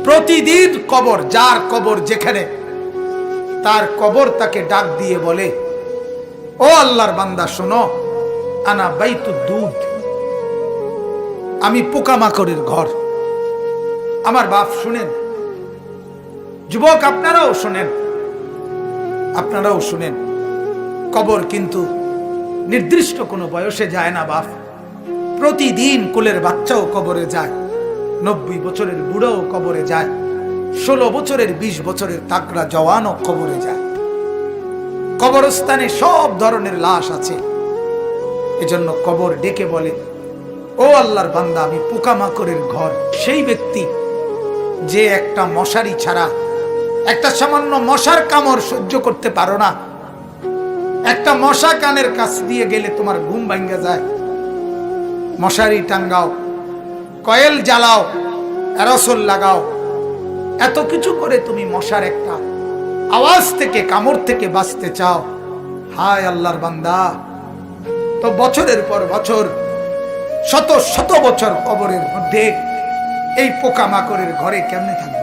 প্রতিদিন কবর, যার কবর যেখানে, তার কবর তাকে ডাক দিয়ে বলে, ও আল্লাহর বান্দা শোনো, আনা বাইতুদ দুধ, আমি পোকামাকড়ের ঘর। আমার বাপ শুনেন, যুবক আপনারাও শুনেন, আপনারাও শুনেন, কবর কিন্তু নির্দিষ্ট কোনো বয়সে যায় না বাপ। প্রতিদিন কোলের বাচ্চাও কবরে যায়, 90 বছরের বুড়াও কবরে যায়, 16 বছরের 20 বছরের তাকড়া জওয়ানও কবরে যায়। কবরস্থানে সব ধরনের লাশ আছে। এজন্য কবর ডেকে বলে, ও আল্লাহর বান্দা, আমি পোকামাকড়ের ঘর। সেই ব্যক্তি যে একটা মশারি ছাড়া, একটা সামান্য মশার কামড় সহ্য করতে পারো না, একটা মশা কানের কাছ দিয়ে গেলে তোমার ঘুম ভাঙ্গা যায়, মশারি টাঙ্গাও, কয়েল জ্বালাও, অ্যারোসল লাগাও, এত কিছু করে তুমি মশার একটা আওয়াজ থেকে, কামড় থেকে বাঁচতে চাও। হায় আল্লাহর বান্দা, তো বছরের পর বছর, শত শত বছর কবরের মধ্যে এই পোকামাকড়ের ঘরে কেমনে থাকবে?